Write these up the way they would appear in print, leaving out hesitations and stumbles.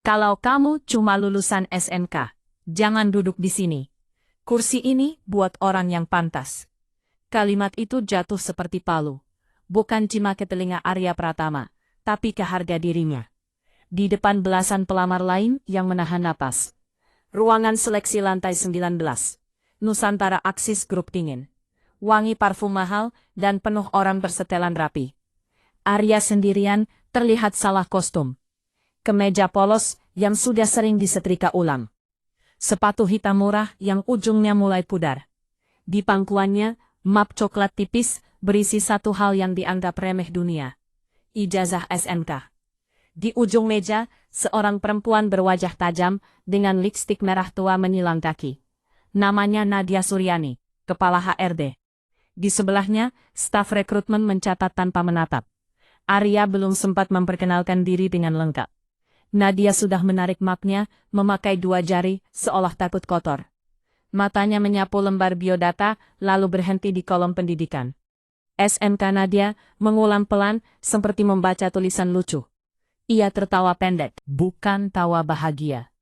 Kalau kamu cuma lulusan SMK, jangan duduk di sini. Kursi ini buat orang yang pantas. Kalimat itu jatuh seperti palu. Bukan cuma ke telinga Arya Pratama, tapi ke harga dirinya. Di depan belasan pelamar lain yang menahan napas. Ruangan seleksi lantai 19. Nusantara Axis Group dingin. Wangi parfum mahal dan penuh orang bersetelan rapi. Arya sendirian terlihat salah kostum. Kemeja polos yang sudah sering disetrika ulang. Sepatu hitam murah yang ujungnya mulai pudar. Di pangkuannya, map coklat tipis berisi satu hal yang dianggap remeh dunia. Ijazah SMK. Di ujung meja, seorang perempuan berwajah tajam dengan lipstik merah tua menyilang kaki. Namanya Nadia Suryani, kepala HRD. Di sebelahnya, staf rekrutmen mencatat tanpa menatap. Arya belum sempat memperkenalkan diri dengan lengkap. Nadia sudah menarik mapnya, memakai 2 jari, seolah takut kotor. Matanya menyapu lembar biodata, lalu berhenti di kolom pendidikan. SMK Nadia mengulang pelan, seperti membaca tulisan lucu. Ia tertawa pendek, bukan tawa bahagia.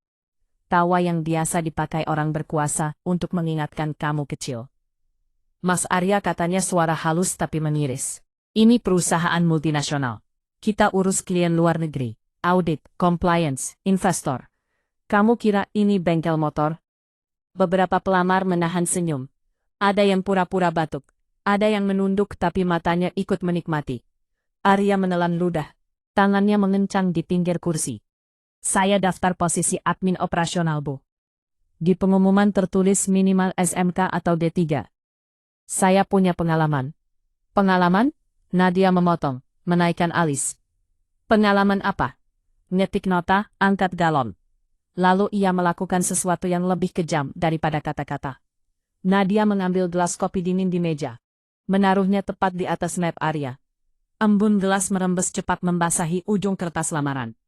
Tawa yang biasa dipakai orang berkuasa untuk mengingatkan kamu kecil. Mas Arya, katanya suara halus tapi mengiris. Ini perusahaan multinasional. Kita urus klien luar negeri, audit, compliance, investor. Kamu kira ini bengkel motor? Beberapa pelamar menahan senyum. Ada yang pura-pura batuk. Ada yang menunduk tapi matanya ikut menikmati. Arya menelan ludah. Tangannya mengencang di pinggir kursi. Saya daftar posisi admin operasional, Bu. Di pengumuman tertulis minimal SMK atau D3. Saya punya pengalaman. Pengalaman? Nadia memotong, menaikkan alis. Pengalaman apa? Ngetik nota, angkat galon. Lalu ia melakukan sesuatu yang lebih kejam daripada kata-kata. Nadia mengambil gelas kopi dingin di meja. Menaruhnya tepat di atas map Arya. Embun gelas merembes cepat membasahi ujung kertas lamaran.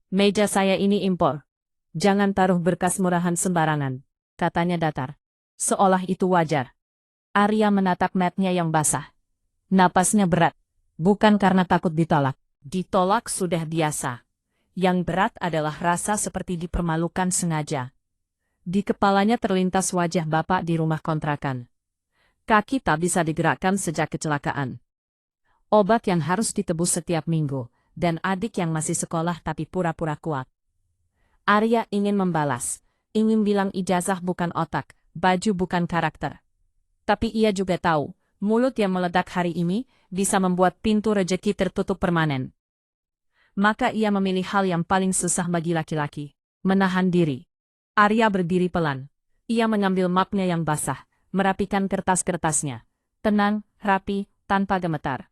Meja saya ini impor. Jangan taruh berkas murahan sembarangan, katanya datar. Seolah itu wajar. Arya menatap mapnya yang basah. Napasnya berat. Bukan karena takut ditolak. Ditolak sudah biasa. Yang berat adalah rasa seperti dipermalukan sengaja. Di kepalanya terlintas wajah bapak di rumah kontrakan. Kaki tak bisa digerakkan sejak kecelakaan. Obat yang harus ditebus setiap minggu, dan adik yang masih sekolah tapi pura-pura kuat. Arya ingin membalas, ingin bilang ijazah bukan otak, baju bukan karakter. Tapi ia juga tahu, mulut yang meledak hari ini bisa membuat pintu rejeki tertutup permanen. Maka ia memilih hal yang paling susah bagi laki-laki, menahan diri. Arya berdiri pelan. Ia mengambil mapnya yang basah, merapikan kertas-kertasnya. Tenang, rapi, tanpa gemetar.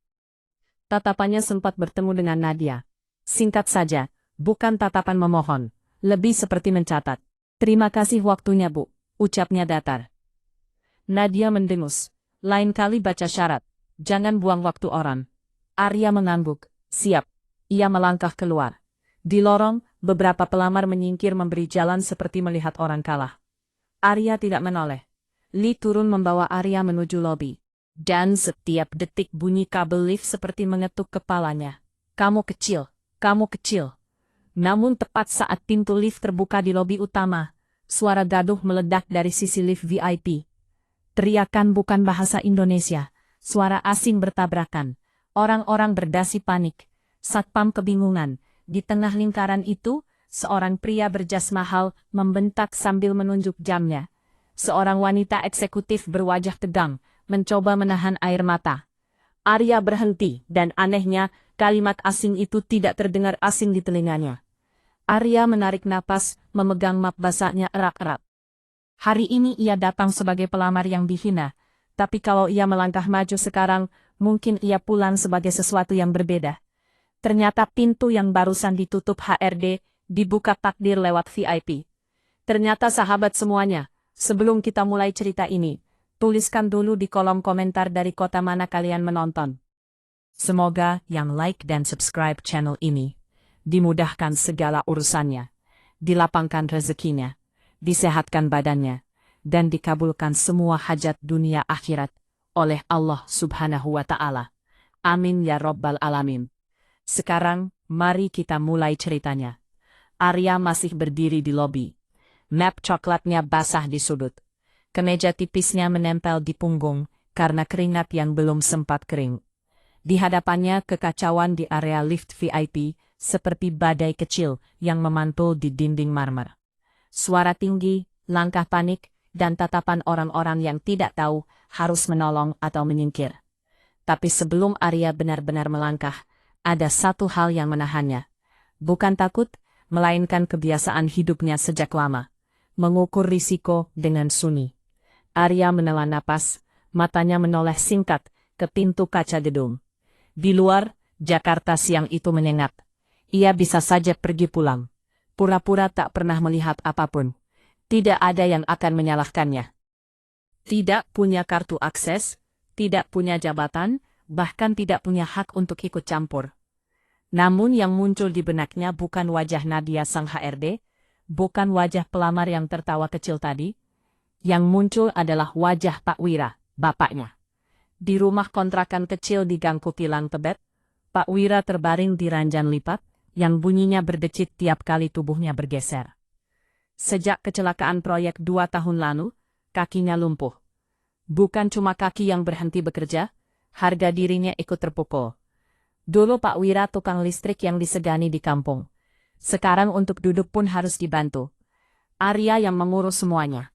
Tatapannya sempat bertemu dengan Nadia. Singkat saja, bukan tatapan memohon, lebih seperti mencatat. Terima kasih waktunya, Bu, ucapnya datar. Nadia mendengus. Lain kali baca syarat. Jangan buang waktu orang. Arya mengangguk. Siap. Ia melangkah keluar. Di lorong, beberapa pelamar menyingkir memberi jalan seperti melihat orang kalah. Arya tidak menoleh. Lee turun membawa Arya menuju lobi. Dan setiap detik bunyi kabel lift seperti mengetuk kepalanya. Kamu kecil, kamu kecil. Namun tepat saat pintu lift terbuka di lobi utama, suara gaduh meledak dari sisi lift VIP. Teriakan bukan bahasa Indonesia, suara asing bertabrakan. Orang-orang berdasi panik. Satpam kebingungan. Di tengah lingkaran itu, seorang pria berjas mahal membentak sambil menunjuk jamnya. Seorang wanita eksekutif berwajah tegang, mencoba menahan air mata. Arya berhenti, dan anehnya, kalimat asing itu tidak terdengar asing di telinganya. Arya menarik napas, memegang map basahnya erat-erat. Hari ini ia datang sebagai pelamar yang dihina, tapi kalau ia melangkah maju sekarang, mungkin ia pulang sebagai sesuatu yang berbeda. Ternyata pintu yang barusan ditutup HRD, dibuka takdir lewat VIP. Ternyata sahabat semuanya, sebelum kita mulai cerita ini, tuliskan dulu di kolom komentar dari kota mana kalian menonton. Semoga yang like dan subscribe channel ini, dimudahkan segala urusannya, dilapangkan rezekinya, disehatkan badannya, dan dikabulkan semua hajat dunia akhirat oleh Allah Subhanahu wa Ta'ala. Amin ya Rabbal Alamin. Sekarang, mari kita mulai ceritanya. Arya masih berdiri di lobi. Map coklatnya basah di sudut. Kemeja tipisnya menempel di punggung karena keringat yang belum sempat kering. Di hadapannya kekacauan di area lift VIP seperti badai kecil yang memantul di dinding marmer. Suara tinggi, langkah panik, dan tatapan orang-orang yang tidak tahu harus menolong atau menyingkir. Tapi sebelum Arya benar-benar melangkah, ada satu hal yang menahannya. Bukan takut, melainkan kebiasaan hidupnya sejak lama. Mengukur risiko dengan sunyi. Arya menelan napas, matanya menoleh singkat ke pintu kaca gedung. Di luar, Jakarta siang itu menyengat. Ia bisa saja pergi pulang. Pura-pura tak pernah melihat apapun. Tidak ada yang akan menyalahkannya. Tidak punya kartu akses, tidak punya jabatan, bahkan tidak punya hak untuk ikut campur. Namun yang muncul di benaknya bukan wajah Nadia sang HRD, bukan wajah pelamar yang tertawa kecil tadi. Yang muncul adalah wajah Pak Wira, bapaknya. Di rumah kontrakan kecil di Gang Kutilang Tebet, Pak Wira terbaring di ranjang lipat, yang bunyinya berdecit tiap kali tubuhnya bergeser. Sejak kecelakaan proyek 2 tahun lalu, kakinya lumpuh. Bukan cuma kaki yang berhenti bekerja, harga dirinya ikut terpukul. Dulu Pak Wira tukang listrik yang disegani di kampung. Sekarang untuk duduk pun harus dibantu. Arya yang mengurus semuanya.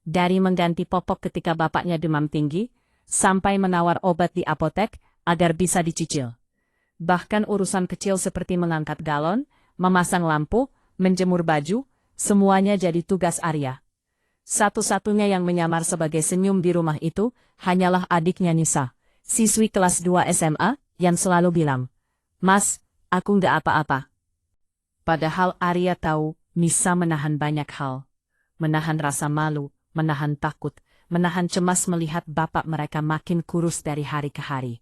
Dari mengganti popok ketika bapaknya demam tinggi, sampai menawar obat di apotek agar bisa dicicil. Bahkan urusan kecil seperti mengangkat galon, memasang lampu, menjemur baju, semuanya jadi tugas Arya. Satu-satunya yang menyamar sebagai senyum di rumah itu hanyalah adiknya Nisa, siswi kelas 2 SMA, yang selalu bilang, "Mas, aku nggak apa-apa." Padahal Arya tahu Nisa menahan banyak hal. Menahan rasa malu, menahan takut, menahan cemas melihat bapak mereka makin kurus dari hari ke hari.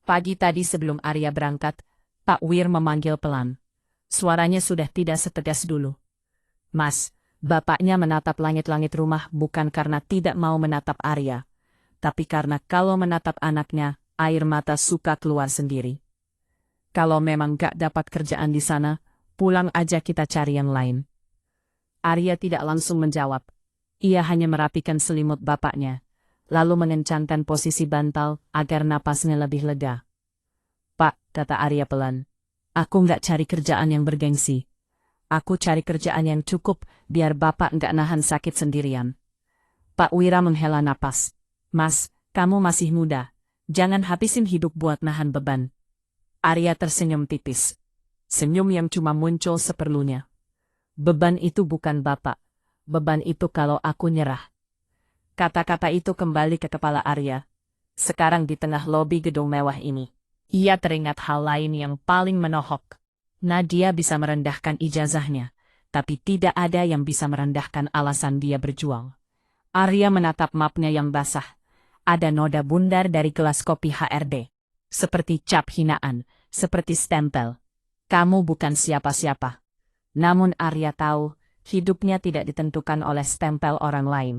Pagi tadi sebelum Arya berangkat, Pak Wir memanggil pelan. Suaranya sudah tidak setegas dulu. "Mas," bapaknya menatap langit-langit rumah bukan karena tidak mau menatap Arya, tapi karena kalau menatap anaknya, air mata suka keluar sendiri. "Kalau memang gak dapat kerjaan di sana, pulang aja kita cari yang lain." Arya tidak langsung menjawab. Ia hanya merapikan selimut bapaknya, lalu mengencangkan posisi bantal agar napasnya lebih lega. "Pak," kata Arya pelan, "aku nggak cari kerjaan yang bergengsi. Aku cari kerjaan yang cukup biar bapak nggak nahan sakit sendirian." Pak Wira menghela napas. "Mas, kamu masih muda. Jangan habisin hidup buat nahan beban." Arya tersenyum tipis. Senyum yang cuma muncul seperlunya. "Beban itu bukan bapak. Beban itu kalau aku nyerah." Kata-kata itu kembali ke kepala Arya. Sekarang di tengah lobi gedung mewah ini, ia teringat hal lain yang paling menohok. Nadia bisa merendahkan ijazahnya, tapi tidak ada yang bisa merendahkan alasan dia berjuang. Arya menatap mapnya yang basah. Ada noda bundar dari gelas kopi HRD. Seperti cap hinaan, seperti stempel. "Kamu bukan siapa-siapa." Namun Arya tahu, hidupnya tidak ditentukan oleh stempel orang lain.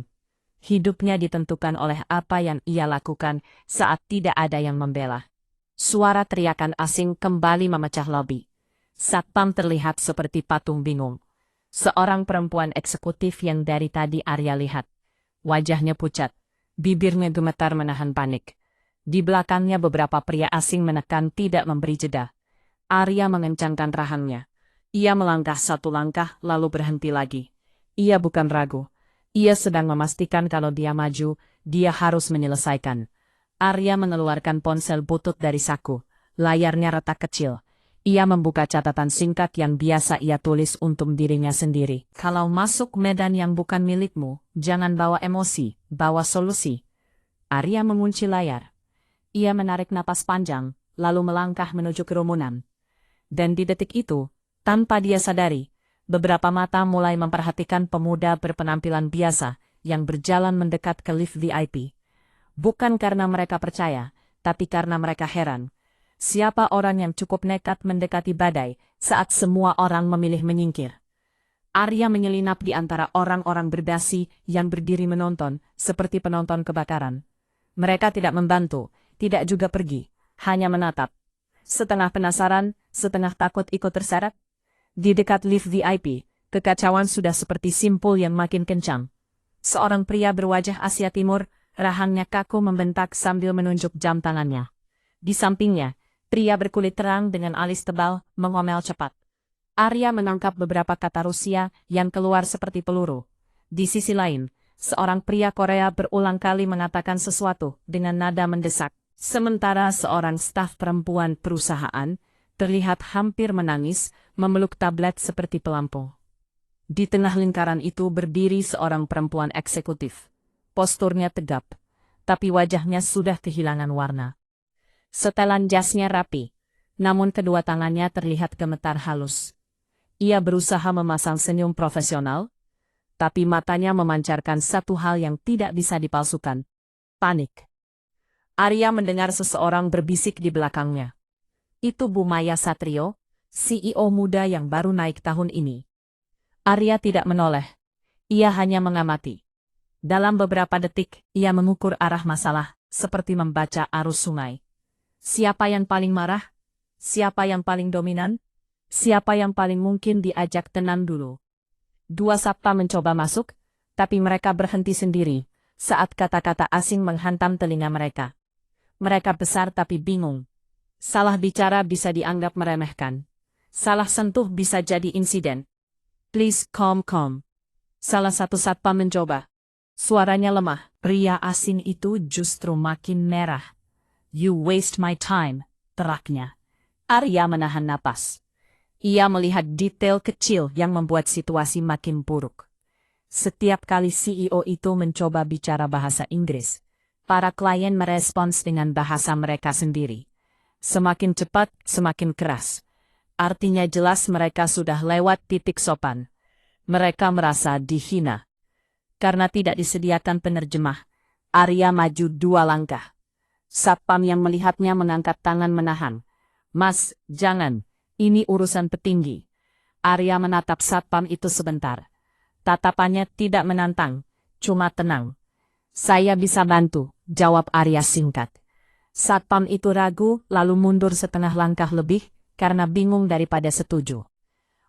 Hidupnya ditentukan oleh apa yang ia lakukan saat tidak ada yang membela. Suara teriakan asing kembali memecah lobi. Satpam terlihat seperti patung bingung. Seorang perempuan eksekutif yang dari tadi Arya lihat. Wajahnya pucat, bibirnya gemetar menahan panik. Di belakangnya beberapa pria asing menekan tidak memberi jeda. Arya mengencangkan rahangnya. Ia melangkah satu langkah lalu berhenti lagi. Ia bukan ragu. Ia sedang memastikan kalau dia maju, dia harus menyelesaikan. Arya mengeluarkan ponsel butut dari saku. Layarnya retak kecil. Ia membuka catatan singkat yang biasa ia tulis untuk dirinya sendiri. "Kalau masuk medan yang bukan milikmu, jangan bawa emosi, bawa solusi." Arya mengunci layar. Ia menarik napas panjang, lalu melangkah menuju kerumunan. Dan di detik itu, tanpa dia sadari, beberapa mata mulai memperhatikan pemuda berpenampilan biasa yang berjalan mendekat ke lift VIP. Bukan karena mereka percaya, tapi karena mereka heran. Siapa orang yang cukup nekat mendekati badai saat semua orang memilih menyingkir? Arya menyelinap di antara orang-orang berdasi yang berdiri menonton, seperti penonton kebakaran. Mereka tidak membantu, tidak juga pergi, hanya menatap. Setengah penasaran, setengah takut ikut terseret. Di dekat lift VIP, kekacauan sudah seperti simpul yang makin kencang. Seorang pria berwajah Asia Timur, rahangnya kaku membentak sambil menunjuk jam tangannya. Di sampingnya, pria berkulit terang dengan alis tebal mengomel cepat. Arya menangkap beberapa kata Rusia yang keluar seperti peluru. Di sisi lain, seorang pria Korea berulang kali mengatakan sesuatu dengan nada mendesak. Sementara seorang staf perempuan perusahaan terlihat hampir menangis, memeluk tablet seperti pelampung. Di tengah lingkaran itu berdiri seorang perempuan eksekutif. Posturnya tegap, tapi wajahnya sudah kehilangan warna. Setelan jasnya rapi, namun kedua tangannya terlihat gemetar halus. Ia berusaha memasang senyum profesional, tapi matanya memancarkan satu hal yang tidak bisa dipalsukan. Panik. Arya mendengar seseorang berbisik di belakangnya. Itu Bu Maya Satrio, CEO muda yang baru naik tahun ini. Arya tidak menoleh. Ia hanya mengamati. Dalam beberapa detik, ia mengukur arah masalah, seperti membaca arus sungai. Siapa yang paling marah? Siapa yang paling dominan? Siapa yang paling mungkin diajak tenang dulu? Dua satpam mencoba masuk, tapi mereka berhenti sendiri saat kata-kata asing menghantam telinga mereka. Mereka besar tapi bingung. Salah bicara bisa dianggap meremehkan. Salah sentuh bisa jadi insiden. Please calm. Salah satu satpam mencoba. Suaranya lemah. Pria asing itu justru makin merah. You waste my time, teraknya. Arya menahan napas. Ia melihat detail kecil yang membuat situasi makin buruk. Setiap kali CEO itu mencoba bicara bahasa Inggris, para klien merespons dengan bahasa mereka sendiri. Semakin cepat, semakin keras. Artinya jelas mereka sudah lewat titik sopan. Mereka merasa dihina. Karena tidak disediakan penerjemah, Arya maju 2 langkah. Satpam yang melihatnya mengangkat tangan menahan. Mas, jangan, ini urusan petinggi. Arya menatap satpam itu sebentar. Tatapannya tidak menantang, cuma tenang. Saya bisa bantu, jawab Arya singkat. Satpam itu ragu, lalu mundur setengah langkah lebih, karena bingung daripada setuju.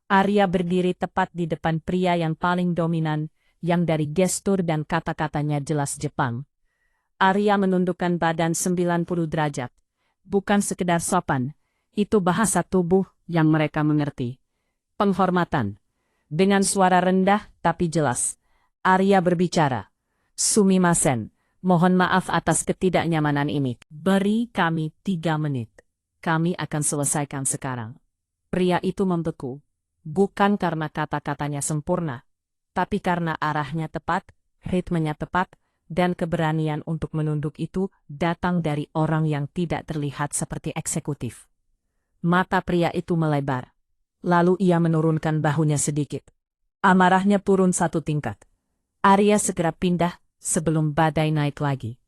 Arya berdiri tepat di depan pria yang paling dominan, yang dari gestur dan kata-katanya jelas Jepang. Arya menundukkan badan 90 derajat. Bukan sekedar sopan, itu bahasa tubuh yang mereka mengerti. Penghormatan. Dengan suara rendah tapi jelas, Arya berbicara. Sumimasen. Mohon maaf atas ketidaknyamanan ini. Beri kami 3 menit. Kami akan selesaikan sekarang. Pria itu membeku. Bukan karena kata-katanya sempurna, tapi karena arahnya tepat, ritmenya tepat, dan keberanian untuk menunduk itu datang dari orang yang tidak terlihat seperti eksekutif. Mata pria itu melebar. Lalu ia menurunkan bahunya sedikit. Amarahnya turun 1 tingkat. Arya segera pindah sebelum badai naik lagi.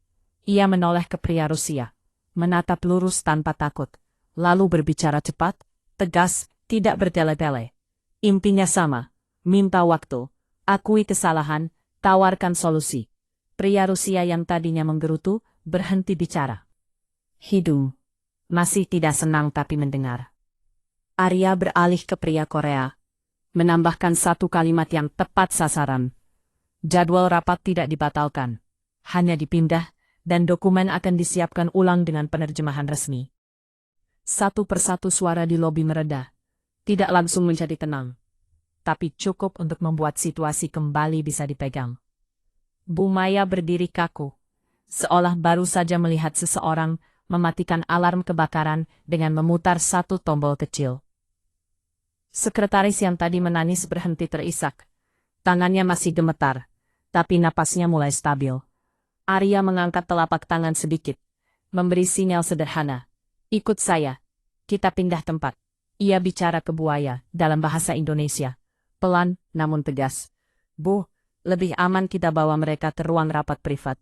Ia menoleh ke pria Rusia, menatap lurus tanpa takut, lalu berbicara cepat, tegas, tidak bertele-tele. Intinya sama, minta waktu, akui kesalahan, tawarkan solusi. Pria Rusia yang tadinya menggerutu, berhenti bicara. Hidung. Masih tidak senang tapi mendengar. Arya beralih ke pria Korea, menambahkan 1 kalimat yang tepat sasaran. Jadwal rapat tidak dibatalkan, hanya dipindah, dan dokumen akan disiapkan ulang dengan penerjemahan resmi. Satu persatu suara di lobi mereda, tidak langsung menjadi tenang, tapi cukup untuk membuat situasi kembali bisa dipegang. Bu Maya berdiri kaku, seolah baru saja melihat seseorang mematikan alarm kebakaran dengan memutar 1 tombol kecil. Sekretaris yang tadi menangis berhenti terisak. Tangannya masih gemetar, tapi napasnya mulai stabil. Arya mengangkat telapak tangan sedikit, memberi sinyal sederhana. Ikut saya, kita pindah tempat. Ia bicara ke buaya dalam bahasa Indonesia. Pelan, namun tegas. Bu, lebih aman kita bawa mereka ke ruang rapat privat.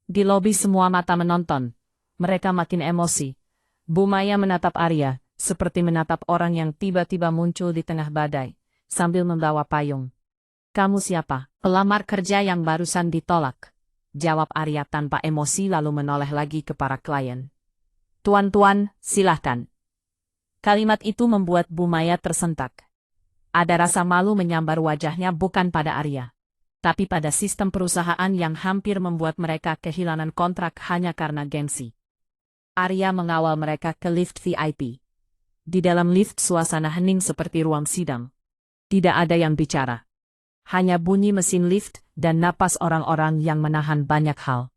Di lobi semua mata menonton. Mereka makin emosi. Bu Maya menatap Arya, seperti menatap orang yang tiba-tiba muncul di tengah badai, sambil membawa payung. Kamu siapa? Pelamar kerja yang barusan ditolak. Jawab Arya tanpa emosi lalu menoleh lagi ke para klien. Tuan-tuan, silahkan. Kalimat itu membuat Bu Maya tersentak. Ada rasa malu menyambar wajahnya bukan pada Arya, tapi pada sistem perusahaan yang hampir membuat mereka kehilangan kontrak hanya karena gengsi. Arya mengawal mereka ke lift VIP. Di dalam lift suasana hening seperti ruang sidang. Tidak ada yang bicara. Hanya bunyi mesin lift dan napas orang-orang yang menahan banyak hal.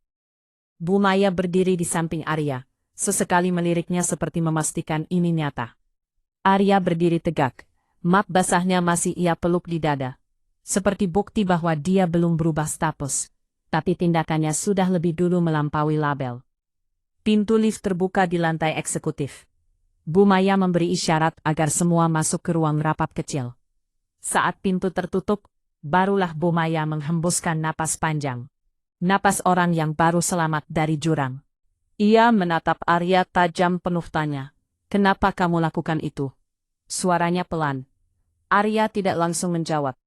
Bu Maya berdiri di samping Arya, sesekali meliriknya seperti memastikan ini nyata. Arya berdiri tegak, map basahnya masih ia peluk di dada. Seperti bukti bahwa dia belum berubah status, tapi tindakannya sudah lebih dulu melampaui label. Pintu lift terbuka di lantai eksekutif. Bu Maya memberi isyarat agar semua masuk ke ruang rapat kecil. Saat pintu tertutup, barulah Bu Maya menghembuskan napas panjang. Napas orang yang baru selamat dari jurang. Ia menatap Arya tajam penuh tanya. Kenapa kamu lakukan itu? Suaranya pelan. Arya tidak langsung menjawab.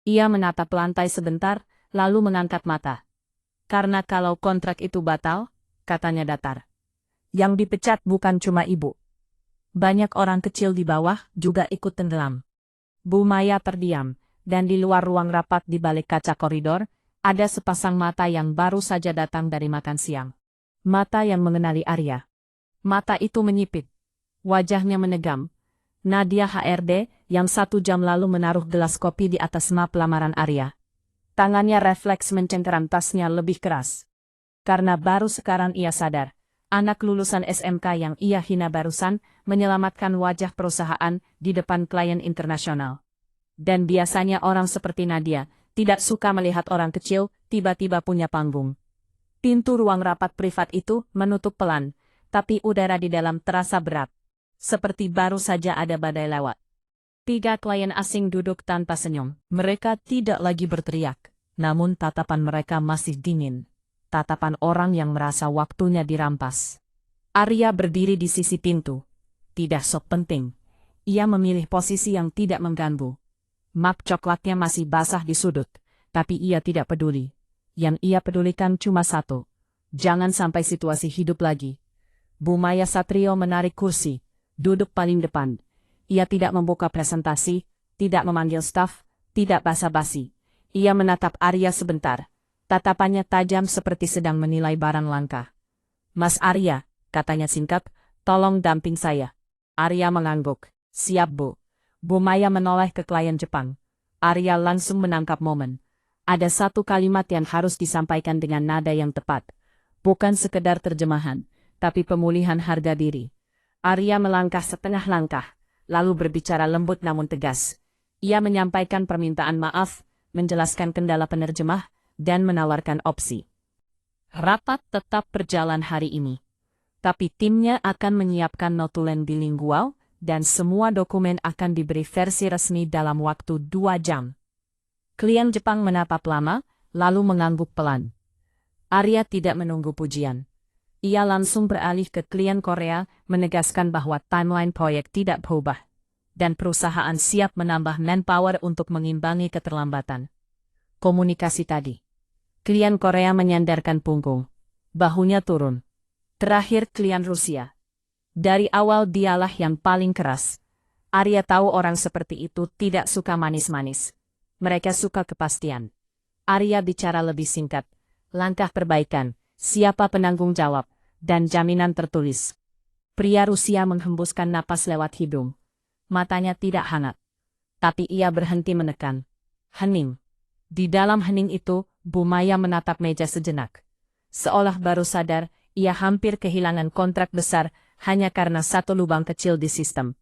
Ia menatap lantai sebentar, lalu mengangkat mata. Karena kalau kontrak itu batal, katanya datar. Yang dipecat bukan cuma ibu. Banyak orang kecil di bawah juga ikut tenggelam. Bu Maya terdiam, dan di luar ruang rapat di balik kaca koridor, ada sepasang mata yang baru saja datang dari makan siang. Mata yang mengenali Arya. Mata itu menyipit. Wajahnya menegam. Nadia HRD yang 1 jam lalu menaruh gelas kopi di atas map lamaran Arya. Tangannya refleks mencengkeram tasnya lebih keras. Karena baru sekarang ia sadar, anak lulusan SMK yang ia hina barusan menyelamatkan wajah perusahaan di depan klien internasional. Dan biasanya orang seperti Nadia tidak suka melihat orang kecil tiba-tiba punya panggung. Pintu ruang rapat privat itu menutup pelan, tapi udara di dalam terasa berat. Seperti baru saja ada badai lewat. 3 klien asing duduk tanpa senyum. Mereka tidak lagi berteriak, namun tatapan mereka masih dingin. Tatapan orang yang merasa waktunya dirampas. Arya berdiri di sisi pintu. Tidak sok penting. Ia memilih posisi yang tidak mengganggu. Map coklatnya masih basah di sudut, tapi ia tidak peduli. Yang ia pedulikan cuma satu. Jangan sampai situasi hidup lagi. Bu Maya Satrio menarik kursi. Duduk paling depan. Ia tidak membuka presentasi, tidak memanggil staf, tidak basa-basi. Ia menatap Arya sebentar. Tatapannya tajam seperti sedang menilai barang langka. Mas Arya, katanya singkat, tolong damping saya. Arya mengangguk. Siap Bu. Bu Maya menoleh ke klien Jepang. Arya langsung menangkap momen. Ada satu kalimat yang harus disampaikan dengan nada yang tepat. Bukan sekedar terjemahan, tapi pemulihan harga diri. Arya melangkah setengah langkah, lalu berbicara lembut namun tegas. Ia menyampaikan permintaan maaf, menjelaskan kendala penerjemah, dan menawarkan opsi. Rapat tetap berjalan hari ini. Tapi timnya akan menyiapkan notulen bilingual, dan semua dokumen akan diberi versi resmi dalam waktu 2 jam. Klien Jepang menatap lama, lalu mengangguk pelan. Arya tidak menunggu pujian. Ia langsung beralih ke klien Korea, menegaskan bahwa timeline proyek tidak berubah. Dan perusahaan siap menambah manpower untuk mengimbangi keterlambatan. Komunikasi tadi. Klien Korea menyandarkan punggung. Bahunya turun. Terakhir klien Rusia. Dari awal dialah yang paling keras. Arya tahu orang seperti itu tidak suka manis-manis. Mereka suka kepastian. Arya bicara lebih singkat. Langkah perbaikan. Siapa penanggung jawab, dan jaminan tertulis. Pria Rusia menghembuskan napas lewat hidung. Matanya tidak hangat. Tapi ia berhenti menekan. Hening. Di dalam hening itu, Bu Maya menatap meja sejenak. Seolah baru sadar, ia hampir kehilangan kontrak besar hanya karena satu lubang kecil di sistem.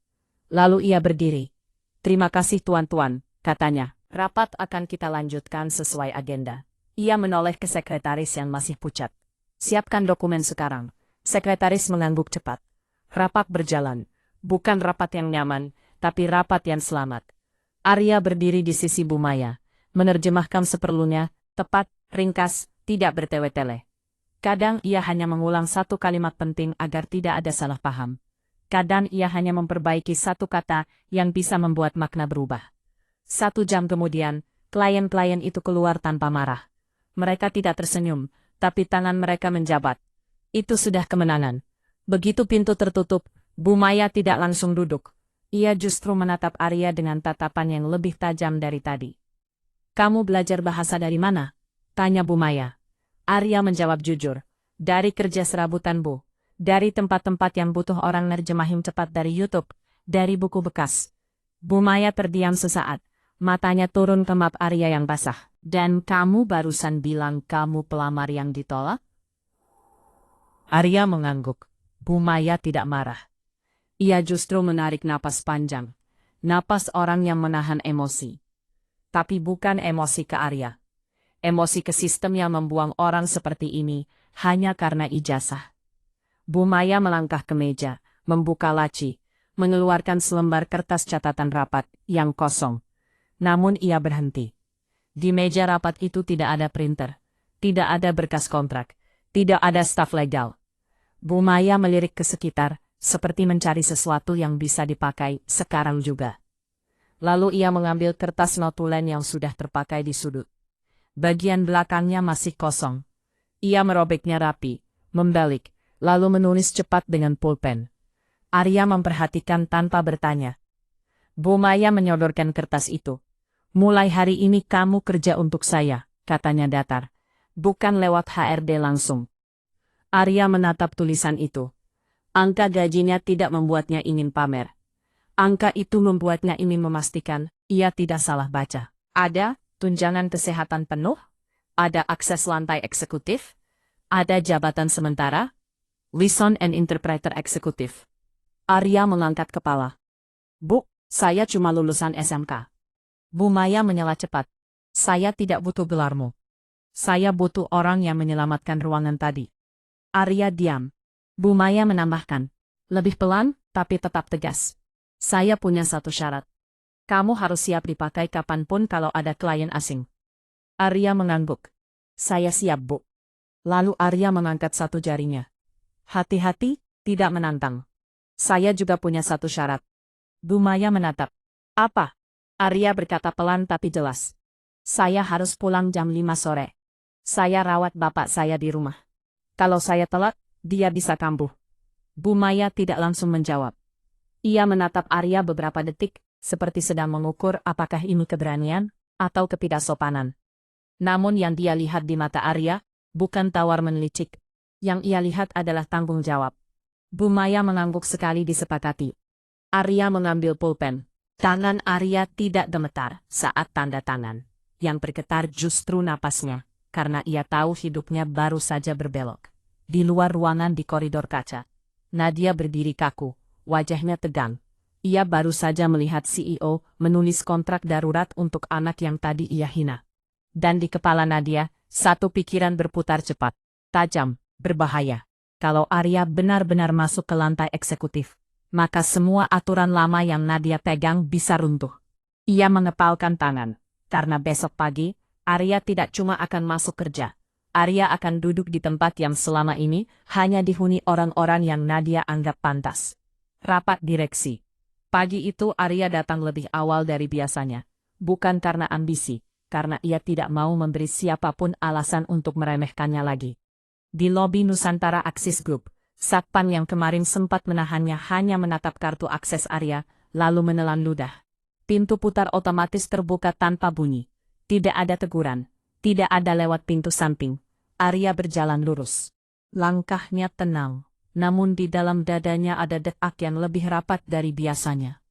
Lalu ia berdiri. Terima kasih tuan-tuan, katanya. Rapat akan kita lanjutkan sesuai agenda. Ia menoleh ke sekretaris yang masih pucat. Siapkan dokumen sekarang. Sekretaris mengangguk cepat. Rapat berjalan. Bukan rapat yang nyaman, tapi rapat yang selamat. Arya berdiri di sisi Bu Maya. Menerjemahkan seperlunya, tepat, ringkas, tidak bertele-tele. Kadang ia hanya mengulang satu kalimat penting agar tidak ada salah paham. Kadang ia hanya memperbaiki satu kata yang bisa membuat makna berubah. 1 jam kemudian, klien-klien itu keluar tanpa marah. Mereka tidak tersenyum, tapi tangan mereka menjabat. Itu sudah kemenangan. Begitu pintu tertutup, Bu Maya tidak langsung duduk. Ia justru menatap Arya dengan tatapan yang lebih tajam dari tadi. Kamu belajar bahasa dari mana? Tanya Bu Maya. Arya menjawab jujur. Dari kerja serabutan Bu. Dari tempat-tempat yang butuh orang nerjemahin cepat dari YouTube. Dari buku bekas. Bu Maya terdiam sesaat. Matanya turun ke map Arya yang basah. Dan kamu barusan bilang kamu pelamar yang ditolak? Arya mengangguk. Bu Maya tidak marah. Ia justru menarik napas panjang. Napas orang yang menahan emosi. Tapi bukan emosi ke Arya. Emosi ke sistem yang membuang orang seperti ini hanya karena ijazah. Bu Maya melangkah ke meja, membuka laci, mengeluarkan selembar kertas catatan rapat yang kosong. Namun ia berhenti. Di meja rapat itu tidak ada printer, tidak ada berkas kontrak, tidak ada staf legal. Bu Maya melirik ke sekitar, seperti mencari sesuatu yang bisa dipakai sekarang juga. Lalu ia mengambil kertas notulen yang sudah terpakai di sudut. Bagian belakangnya masih kosong. Ia merobeknya rapi, membalik, lalu menulis cepat dengan pulpen. Arya memperhatikan tanpa bertanya. Bu Maya menyodorkan kertas itu. Mulai hari ini kamu kerja untuk saya, katanya datar. Bukan lewat HRD langsung. Arya menatap tulisan itu. Angka gajinya tidak membuatnya ingin pamer. Angka itu membuatnya ingin memastikan ia tidak salah baca. Ada tunjangan kesehatan penuh, ada akses lantai eksekutif, ada jabatan sementara, liaison and interpreter eksekutif. Arya mengangkat kepala. Bu, saya cuma lulusan SMK. Bu Maya menyela cepat. Saya tidak butuh gelarmu. Saya butuh orang yang menyelamatkan ruangan tadi. Arya diam. Bu Maya menambahkan. Lebih pelan, tapi tetap tegas. Saya punya satu syarat. Kamu harus siap dipakai kapanpun kalau ada klien asing. Arya mengangguk. Saya siap, Bu. Lalu Arya mengangkat satu jarinya. Hati-hati, tidak menantang. Saya juga punya satu syarat. Bu Maya menatap. Apa? Arya berkata pelan tapi jelas. Saya harus pulang jam 5 sore. Saya rawat bapak saya di rumah. Kalau saya telat, dia bisa kambuh. Bu Maya tidak langsung menjawab. Ia menatap Arya beberapa detik, seperti sedang mengukur apakah ini keberanian atau ketidaksopanan. Namun yang dia lihat di mata Arya, bukan tawar menelicik. Yang ia lihat adalah tanggung jawab. Bu Maya mengangguk sekali disepakati. Arya mengambil pulpen. Tangan Arya tidak gemetar saat tanda tangan. Yang bergetar justru napasnya, karena ia tahu hidupnya baru saja berbelok. Di luar ruangan di koridor kaca, Nadia berdiri kaku, wajahnya tegang. Ia baru saja melihat CEO menulis kontrak darurat untuk anak yang tadi ia hina. Dan di kepala Nadia, satu pikiran berputar cepat, tajam, berbahaya. Kalau Arya benar-benar masuk ke lantai eksekutif, maka semua aturan lama yang Nadia pegang bisa runtuh. Ia mengepalkan tangan, karena besok pagi, Arya tidak cuma akan masuk kerja. Arya akan duduk di tempat yang selama ini hanya dihuni orang-orang yang Nadia anggap pantas. Rapat direksi. Pagi itu Arya datang lebih awal dari biasanya. Bukan karena ambisi, karena ia tidak mau memberi siapapun alasan untuk meremehkannya lagi. Di lobi Nusantara Axis Group, Satpam yang kemarin sempat menahannya hanya menatap kartu akses Arya, lalu menelan ludah. Pintu putar otomatis terbuka tanpa bunyi. Tidak ada teguran. Tidak ada lewat pintu samping. Arya berjalan lurus. Langkahnya tenang, namun di dalam dadanya ada detak yang lebih rapat dari biasanya.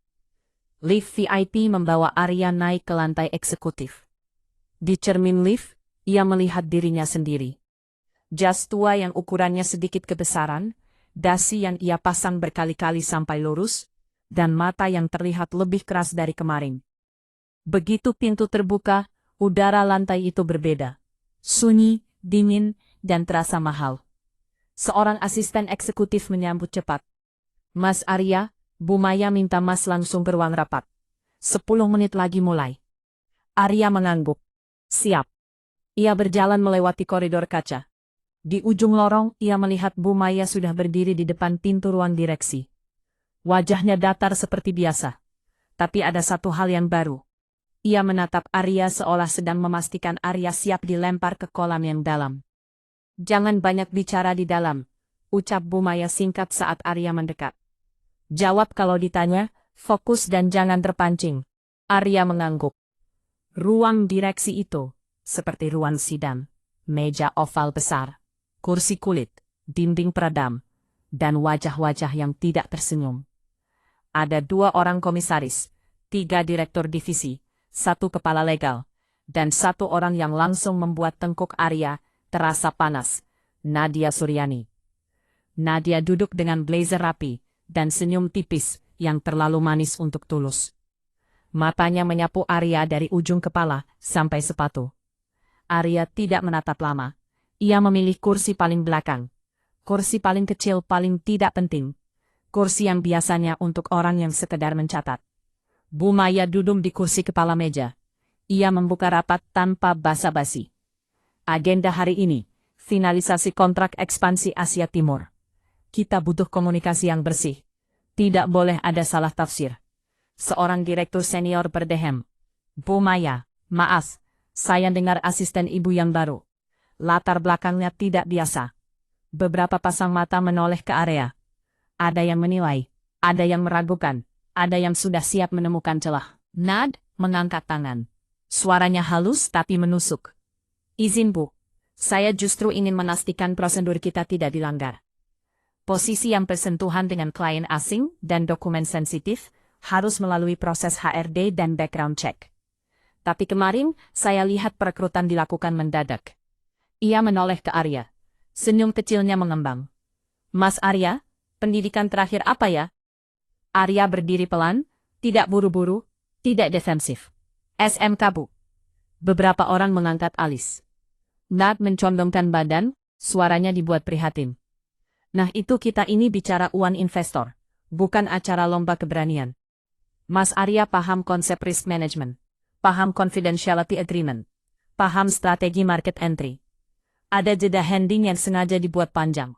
Lift VIP membawa Arya naik ke lantai eksekutif. Di cermin lift, ia melihat dirinya sendiri. Jas tua yang ukurannya sedikit kebesaran, dasi yang ia pasang berkali-kali sampai lurus, dan mata yang terlihat lebih keras dari kemarin. Begitu pintu terbuka, udara lantai itu berbeda. Sunyi, dingin, dan terasa mahal. Seorang asisten eksekutif menyambut cepat. Mas Arya, Bu Maya minta Mas langsung ke ruang rapat. 10 menit lagi mulai. Arya mengangguk. Siap. Ia berjalan melewati koridor kaca. Di ujung lorong, ia melihat Bu Maya sudah berdiri di depan pintu ruang direksi. Wajahnya datar seperti biasa. Tapi ada satu hal yang baru. Ia menatap Arya seolah sedang memastikan Arya siap dilempar ke kolam yang dalam. Jangan banyak bicara di dalam, ucap Bu Maya singkat saat Arya mendekat. Jawab kalau ditanya, Fokus dan jangan terpancing. Arya mengangguk. Ruang direksi itu, seperti ruang sidang, meja oval besar, kursi kulit, dinding peredam, dan wajah-wajah yang tidak tersenyum. Ada 2 orang komisaris, 3 direktur divisi, 1 kepala legal, dan 1 orang yang langsung membuat tengkuk Arya terasa panas, Nadia Suryani. Nadia duduk dengan blazer rapi dan senyum tipis yang terlalu manis untuk tulus. Matanya menyapu Arya dari ujung kepala sampai sepatu. Arya tidak menatap lama. Ia memilih kursi paling belakang. Kursi paling kecil paling tidak penting. Kursi yang biasanya untuk orang yang sekedar mencatat. Bu Maya duduk di kursi kepala meja. Ia membuka rapat tanpa basa-basi. Agenda hari ini, finalisasi kontrak ekspansi Asia Timur. Kita butuh komunikasi yang bersih. Tidak boleh ada salah tafsir. Seorang direktur senior berdehem. Bu Maya, maaf, saya dengar asisten ibu yang baru. Latar belakangnya tidak biasa. Beberapa pasang mata menoleh ke area. Ada yang menilai, ada yang meragukan, ada yang sudah siap menemukan celah. Nad mengangkat tangan. Suaranya halus tapi menusuk. Izin Bu, saya justru ingin memastikan prosedur kita tidak dilanggar. Posisi yang bersentuhan dengan klien asing dan dokumen sensitif harus melalui proses HRD dan background check. Tapi kemarin, saya lihat perekrutan dilakukan mendadak. Ia menoleh ke Arya. Senyum kecilnya mengembang. Mas Arya, pendidikan terakhir apa ya? Arya berdiri pelan, tidak buru-buru, tidak defensif. SMK Bu. Beberapa orang mengangkat alis. Nad mencondongkan badan, suaranya dibuat prihatin. Nah itu kita ini bicara uang investor, bukan acara lomba keberanian. Mas Arya paham konsep risk management, paham confidentiality agreement, paham strategi market entry. Ada jeda handing yang sengaja dibuat panjang.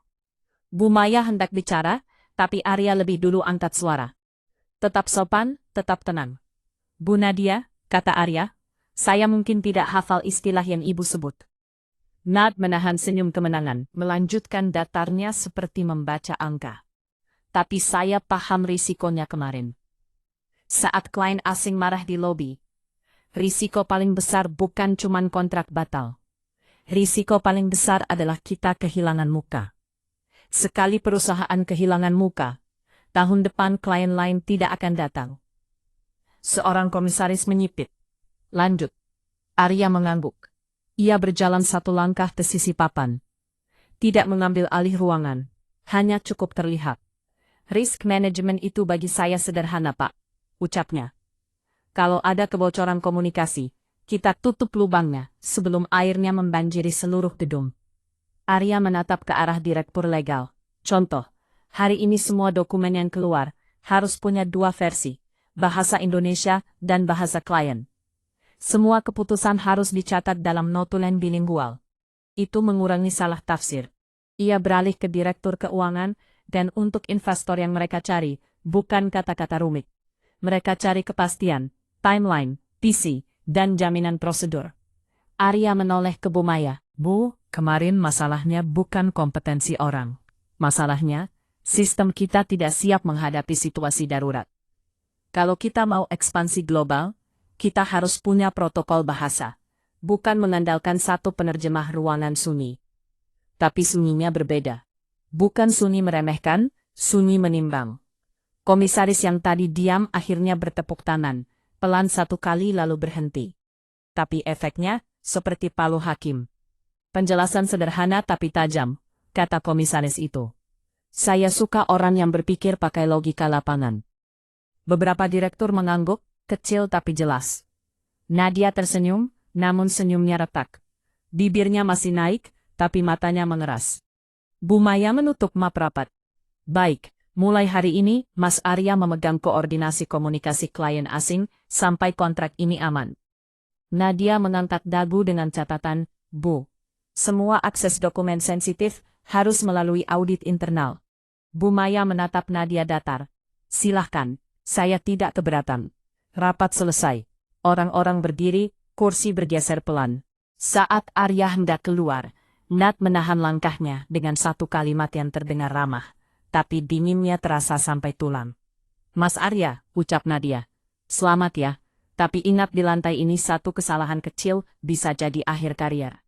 Bu Maya hendak bicara, tapi Arya lebih dulu angkat suara. Tetap sopan, tetap tenang. Bu Nadia, kata Arya, saya mungkin tidak hafal istilah yang ibu sebut. Nad menahan senyum kemenangan, melanjutkan datarnya seperti membaca angka. Tapi saya paham risikonya kemarin. Saat klien asing marah di lobi, risiko paling besar bukan cuma kontrak batal. Risiko paling besar adalah kita kehilangan muka. Sekali perusahaan kehilangan muka, tahun depan klien lain tidak akan datang. Seorang komisaris menyipit. Lanjut. Arya mengangguk. Ia berjalan 1 langkah ke sisi papan. Tidak mengambil alih ruangan, hanya cukup terlihat. Risk management itu bagi saya sederhana Pak, ucapnya. Kalau ada kebocoran komunikasi, kita tutup lubangnya sebelum airnya membanjiri seluruh gedung. Arya menatap ke arah direktur legal. Contoh, hari ini semua dokumen yang keluar harus punya 2 versi, bahasa Indonesia dan bahasa klien. Semua keputusan harus dicatat dalam notulen bilingual. Itu mengurangi salah tafsir. Ia beralih ke direktur keuangan, dan untuk investor yang mereka cari, bukan kata-kata rumit. Mereka cari kepastian, timeline, visi, dan jaminan prosedur. Arya menoleh ke Bu Maya. Bu, kemarin masalahnya bukan kompetensi orang. Masalahnya, sistem kita tidak siap menghadapi situasi darurat. Kalau kita mau ekspansi global, kita harus punya protokol bahasa, bukan mengandalkan 1 penerjemah ruangan sunyi. Tapi sunyinya berbeda. Bukan sunyi meremehkan, sunyi menimbang. Komisaris yang tadi diam akhirnya bertepuk tangan, pelan 1 kali lalu berhenti. Tapi efeknya, seperti palu hakim. Penjelasan sederhana tapi tajam, kata komisaris itu. Saya suka orang yang berpikir pakai logika lapangan. Beberapa direktur mengangguk, kecil tapi jelas. Nadia tersenyum, namun senyumnya retak. Bibirnya masih naik, tapi matanya mengeras. Bu Maya menutup map rapat. Baik, mulai hari ini, Mas Arya memegang koordinasi komunikasi klien asing, sampai kontrak ini aman. Nadia mengangkat dagu dengan catatan, Bu. Semua akses dokumen sensitif, harus melalui audit internal. Bu Maya menatap Nadia datar. Silahkan, saya tidak keberatan. Rapat selesai. Orang-orang berdiri, kursi bergeser pelan. Saat Arya hendak keluar, Nad menahan langkahnya dengan 1 kalimat yang terdengar ramah, tapi dinginnya terasa sampai tulang. Mas Arya, ucap Nadia. Selamat ya, tapi ingat di lantai ini satu kesalahan kecil bisa jadi akhir karier.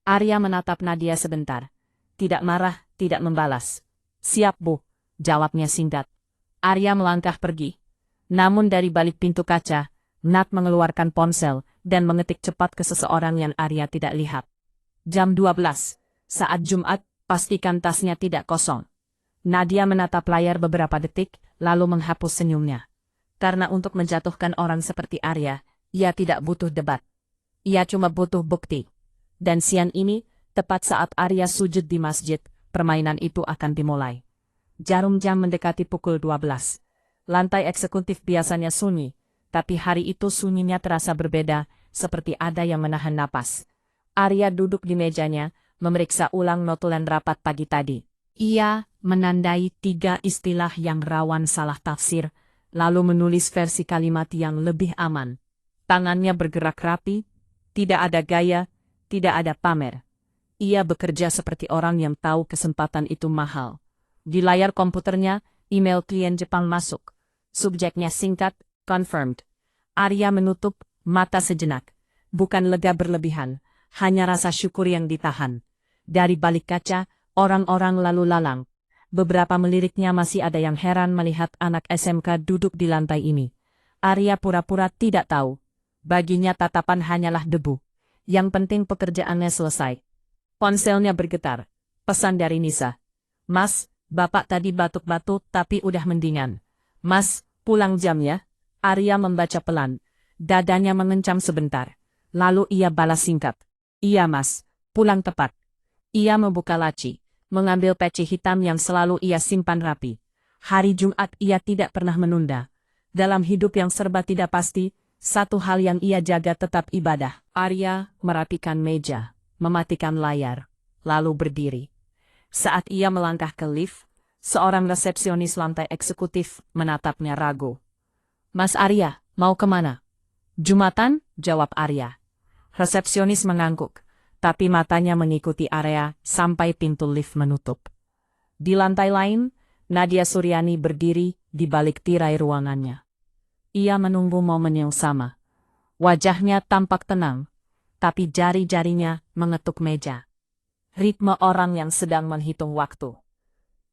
Arya menatap Nadia sebentar. Tidak marah, tidak membalas. Siap Bu, jawabnya singkat. Arya melangkah pergi. Namun dari balik pintu kaca, Nat mengeluarkan ponsel dan mengetik cepat ke seseorang yang Arya tidak lihat. Jam 12, saat Jumat, pastikan tasnya tidak kosong. Nadia menatap layar beberapa detik, lalu menghapus senyumnya. Karena untuk menjatuhkan orang seperti Arya, ia tidak butuh debat. Ia cuma butuh bukti. Dan siang ini, tepat saat Arya sujud di masjid, permainan itu akan dimulai. Jarum jam mendekati pukul 12. Lantai eksekutif biasanya sunyi, tapi hari itu sunyinya terasa berbeda, seperti ada yang menahan napas. Arya duduk di mejanya, memeriksa ulang notulen rapat pagi tadi. Ia menandai 3 istilah yang rawan salah tafsir, lalu menulis versi kalimat yang lebih aman. Tangannya bergerak rapi, tidak ada gaya, tidak ada pamer. Ia bekerja seperti orang yang tahu kesempatan itu mahal. Di layar komputernya, email klien Jepang masuk. Subjeknya singkat, confirmed. Arya menutup mata sejenak. Bukan lega berlebihan, hanya rasa syukur yang ditahan. Dari balik kaca, orang-orang lalu lalang. Beberapa meliriknya masih ada yang heran melihat anak SMK duduk di lantai ini. Arya pura-pura tidak tahu. Baginya tatapan hanyalah debu. Yang penting pekerjaannya selesai. Ponselnya bergetar. Pesan dari Nisa. Mas, Bapak tadi batuk-batuk tapi udah mendingan. Mas, pulang jam ya. Arya membaca pelan. Dadanya mengencam sebentar. Lalu ia balas singkat. Iya mas, pulang tepat. Ia membuka laci. Mengambil peci hitam yang selalu ia simpan rapi. Hari Jumat ia tidak pernah menunda. Dalam hidup yang serba tidak pasti, satu hal yang ia jaga tetap ibadah. Arya merapikan meja, mematikan layar, lalu berdiri. Saat ia melangkah ke lift, seorang resepsionis lantai eksekutif menatapnya ragu. Mas Arya, mau kemana? Jumatan, jawab Arya. Resepsionis mengangguk, tapi matanya mengikuti Arya sampai pintu lift menutup. Di lantai lain, Nadia Suryani berdiri di balik tirai ruangannya. Ia menunggu momen yang sama. Wajahnya tampak tenang, tapi jari-jarinya mengetuk meja. Ritme orang yang sedang menghitung waktu.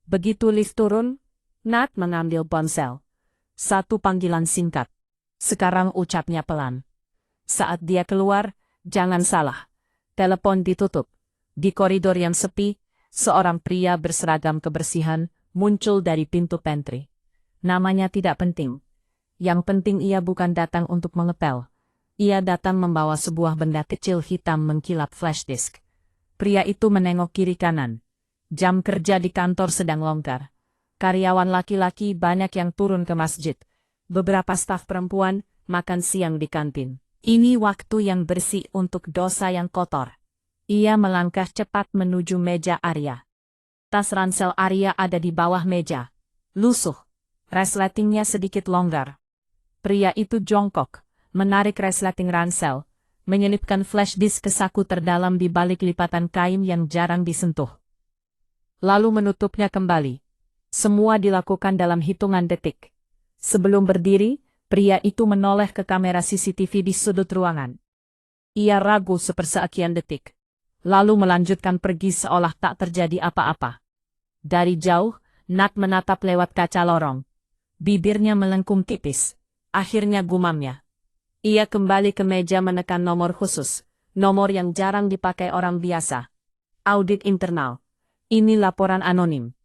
Begitu lift turun, Nat mengambil ponsel. Satu panggilan singkat. Sekarang ucapnya pelan. Saat dia keluar, jangan salah. Telepon ditutup. Di koridor yang sepi, seorang pria berseragam kebersihan muncul dari pintu pantry. Namanya tidak penting. Yang penting ia bukan datang untuk mengepel. Ia datang membawa sebuah benda kecil hitam mengkilap flash disk. Pria itu menengok kiri kanan. Jam kerja di kantor sedang longgar. Karyawan laki-laki banyak yang turun ke masjid. Beberapa staf perempuan makan siang di kantin. Ini waktu yang bersih untuk dosa yang kotor. Ia melangkah cepat menuju meja Arya. Tas ransel Arya ada di bawah meja. Lusuh. Resletingnya sedikit longgar. Pria itu jongkok, menarik resleting ransel, menyelipkan flash disk ke saku terdalam di balik lipatan kain yang jarang disentuh. Lalu menutupnya kembali. Semua dilakukan dalam hitungan detik. Sebelum berdiri, pria itu menoleh ke kamera CCTV di sudut ruangan. Ia ragu sepersekian detik. Lalu melanjutkan pergi seolah tak terjadi apa-apa. Dari jauh, Nat menatap lewat kaca lorong. Bibirnya melengkung tipis. Akhirnya gumamnya. Ia kembali ke meja menekan nomor khusus. Nomor yang jarang dipakai orang biasa. Audit internal. Ini laporan anonim.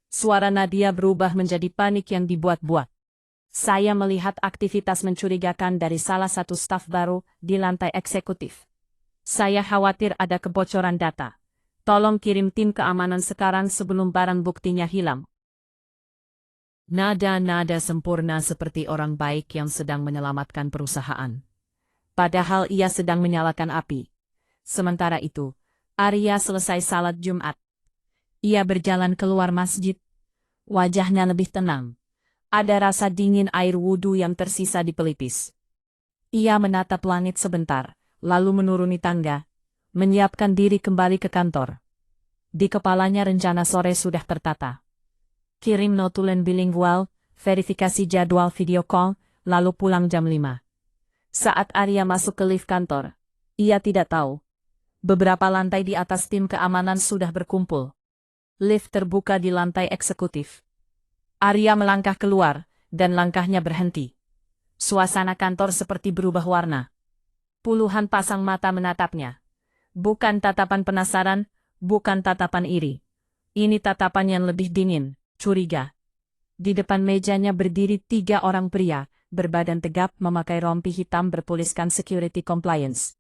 Suara Nadia berubah menjadi panik yang dibuat-buat. Saya melihat aktivitas mencurigakan dari salah satu staf baru di lantai eksekutif. Saya khawatir ada kebocoran data. Tolong kirim tim keamanan sekarang sebelum barang buktinya hilang. Nada-nada sempurna seperti orang baik yang sedang menyelamatkan perusahaan. Padahal ia sedang menyalakan api. Sementara itu, Arya selesai salat Jumat. Ia berjalan keluar masjid. Wajahnya lebih tenang. Ada rasa dingin air wudhu yang tersisa di pelipis. Ia menatap langit sebentar, lalu menuruni tangga, menyiapkan diri kembali ke kantor. Di kepalanya rencana sore sudah tertata. Kirim notulen bilingual, verifikasi jadwal video call, lalu pulang jam 5. Saat Arya masuk ke lift kantor, ia tidak tahu. Beberapa lantai di atas tim keamanan sudah berkumpul. Lift terbuka di lantai eksekutif. Arya melangkah keluar, dan langkahnya berhenti. Suasana kantor seperti berubah warna. Puluhan pasang mata menatapnya. Bukan tatapan penasaran, bukan tatapan iri. Ini tatapan yang lebih dingin, curiga. Di depan mejanya berdiri 3 orang pria, berbadan tegap memakai rompi hitam bertuliskan security compliance.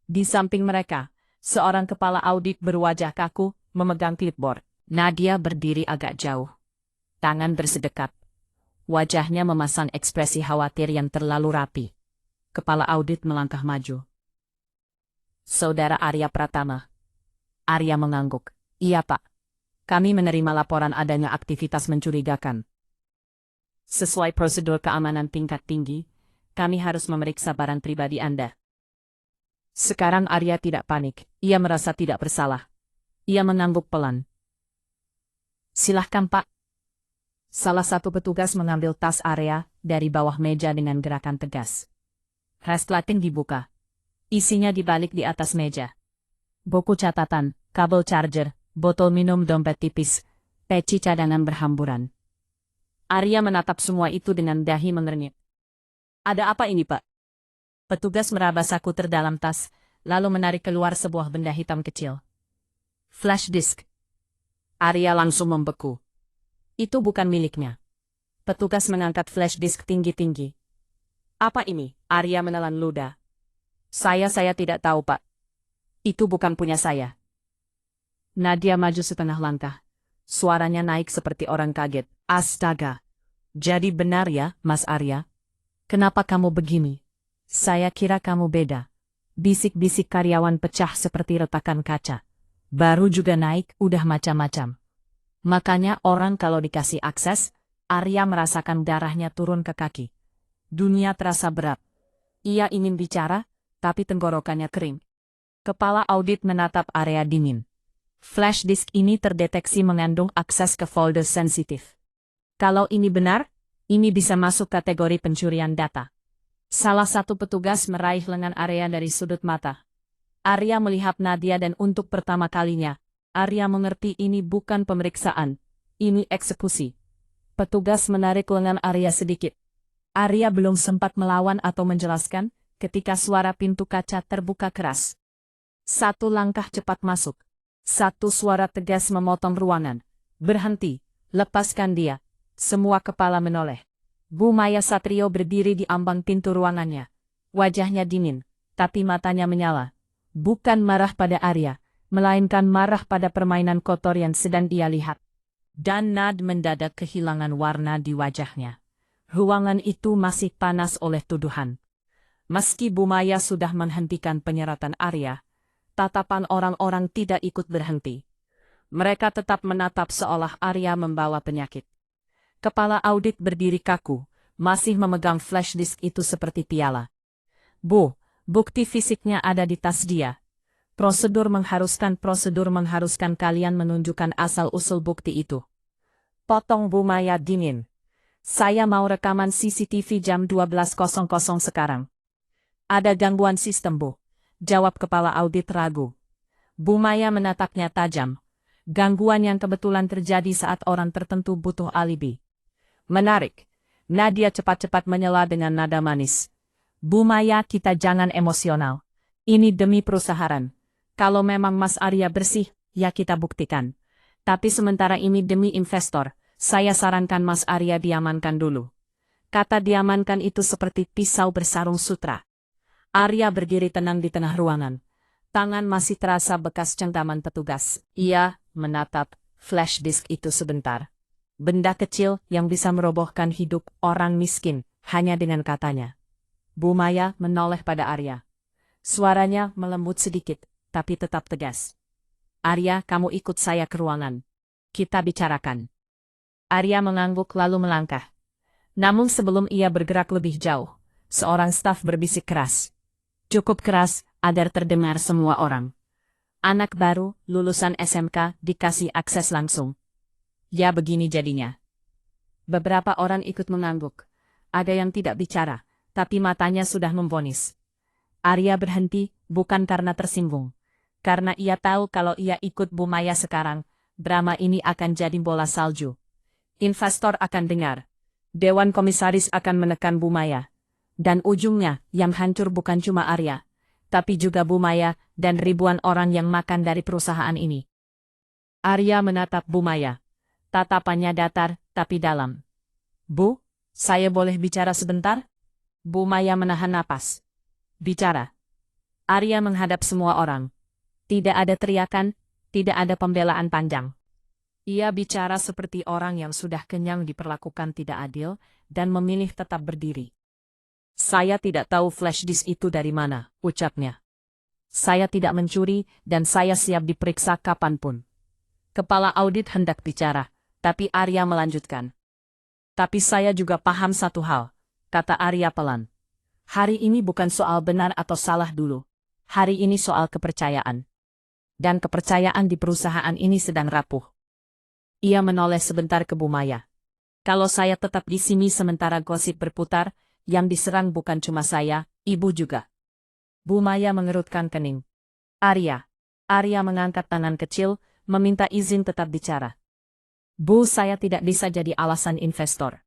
Di samping mereka, seorang kepala audit berwajah kaku, memegang clipboard. Nadia berdiri agak jauh. Tangan bersedekat. Wajahnya memasang ekspresi khawatir yang terlalu rapi. Kepala audit melangkah maju. Saudara Arya Pratama. Arya mengangguk. Iya Pak. Kami menerima laporan adanya aktivitas mencurigakan. Sesuai prosedur keamanan tingkat tinggi, kami harus memeriksa barang pribadi Anda. Sekarang Arya tidak panik. Ia merasa tidak bersalah. Ia mengangguk pelan. Silahkan Pak. Salah satu petugas mengambil tas Arya dari bawah meja dengan gerakan tegas. Resleting dibuka. Isinya dibalik di atas meja. Buku catatan, kabel charger, botol minum dompet tipis, peci cadangan berhamburan. Arya menatap semua itu dengan dahi mengernyit. Ada apa ini Pak? Petugas meraba saku terdalam tas, lalu menarik keluar sebuah benda hitam kecil. Flash disk. Arya langsung membeku. Itu bukan miliknya. Petugas mengangkat flash disk tinggi-tinggi. Apa ini? Arya menelan ludah. Saya tidak tahu Pak. Itu bukan punya saya. Nadia maju setengah langkah. Suaranya naik seperti orang kaget. Astaga. Jadi benar ya, Mas Arya? Kenapa kamu begini? Saya kira kamu beda. Bisik-bisik karyawan pecah seperti retakan kaca. Baru juga naik, udah macam-macam. Makanya orang kalau dikasih akses, Arya merasakan darahnya turun ke kaki. Dunia terasa berat. Ia ingin bicara, tapi tenggorokannya kering. Kepala audit menatap Arya dingin. Flash disk ini terdeteksi mengandung akses ke folder sensitif. Kalau ini benar, ini bisa masuk kategori pencurian data. Salah satu petugas meraih lengan Arya dari sudut mata. Arya melihat Nadia dan untuk pertama kalinya, Arya mengerti ini bukan pemeriksaan, ini eksekusi. Petugas menarik lengan Arya sedikit. Arya belum sempat melawan atau menjelaskan, ketika suara pintu kaca terbuka keras. Satu langkah cepat masuk. Satu suara tegas memotong ruangan. Berhenti, lepaskan dia. Semua kepala menoleh. Bu Maya Satrio berdiri di ambang pintu ruangannya. Wajahnya dingin, tapi matanya menyala. Bukan marah pada Arya, melainkan marah pada permainan kotor yang sedang dia lihat. Dan Nad mendadak kehilangan warna di wajahnya. Ruangan itu masih panas oleh tuduhan. Meski Bu Maya sudah menghentikan penyeratan Arya, tatapan orang-orang tidak ikut berhenti. Mereka tetap menatap seolah Arya membawa penyakit. Kepala audit berdiri kaku, masih memegang flash disk itu seperti piala. Bu, bukti fisiknya ada di tas dia. Prosedur mengharuskan kalian menunjukkan asal-usul bukti itu. Potong Bu Maya dingin. Saya mau rekaman CCTV jam 12.00 sekarang. Ada gangguan sistem Bu. Jawab kepala audit ragu. Bu Maya menatapnya tajam. Gangguan yang kebetulan terjadi saat orang tertentu butuh alibi. Menarik. Nadia cepat-cepat menyela dengan nada manis. Bu Maya, kita jangan emosional. Ini demi perusahaan. Kalau memang Mas Arya bersih, ya kita buktikan. Tapi sementara ini demi investor, saya sarankan Mas Arya diamankan dulu. Kata diamankan itu seperti pisau bersarung sutra. Arya berdiri tenang di tengah ruangan. Tangan masih terasa bekas cengkaman petugas. Ia menatap flash disk itu sebentar. Benda kecil yang bisa merobohkan hidup orang miskin hanya dengan katanya. Bu Maya menoleh pada Arya. Suaranya melembut sedikit, tapi tetap tegas. Arya, kamu ikut saya ke ruangan. Kita bicarakan. Arya mengangguk lalu melangkah. Namun sebelum ia bergerak lebih jauh, seorang staf berbisik keras. Cukup keras, agar terdengar semua orang. Anak baru, lulusan SMK, dikasih akses langsung. Ya begini jadinya. Beberapa orang ikut mengangguk. Ada yang tidak bicara, tapi matanya sudah memvonis. Arya berhenti, bukan karena tersinggung. Karena ia tahu kalau ia ikut Bu Maya sekarang, drama ini akan jadi bola salju. Investor akan dengar. Dewan Komisaris akan menekan Bu Maya. Dan ujungnya, yang hancur bukan cuma Arya, tapi juga Bu Maya dan ribuan orang yang makan dari perusahaan ini. Arya menatap Bu Maya. Tatapannya datar, tapi dalam. Bu, saya boleh bicara sebentar? Bu Maya menahan napas. Bicara. Arya menghadap semua orang. Tidak ada teriakan, tidak ada pembelaan panjang. Ia bicara seperti orang yang sudah kenyang diperlakukan tidak adil dan memilih tetap berdiri. Saya tidak tahu flash disk itu dari mana, ucapnya. Saya tidak mencuri dan saya siap diperiksa kapanpun. Kepala audit hendak bicara, tapi Arya melanjutkan. Tapi saya juga paham satu hal, kata Arya pelan. Hari ini bukan soal benar atau salah dulu. Hari ini soal kepercayaan. Dan kepercayaan di perusahaan ini sedang rapuh. Ia menoleh sebentar ke Bu Maya. Kalau saya tetap di sini sementara gosip berputar, yang diserang bukan cuma saya, ibu juga. Bu Maya mengerutkan kening. Arya mengangkat tangan kecil, meminta izin tetap bicara. Bu, saya tidak bisa jadi alasan investor.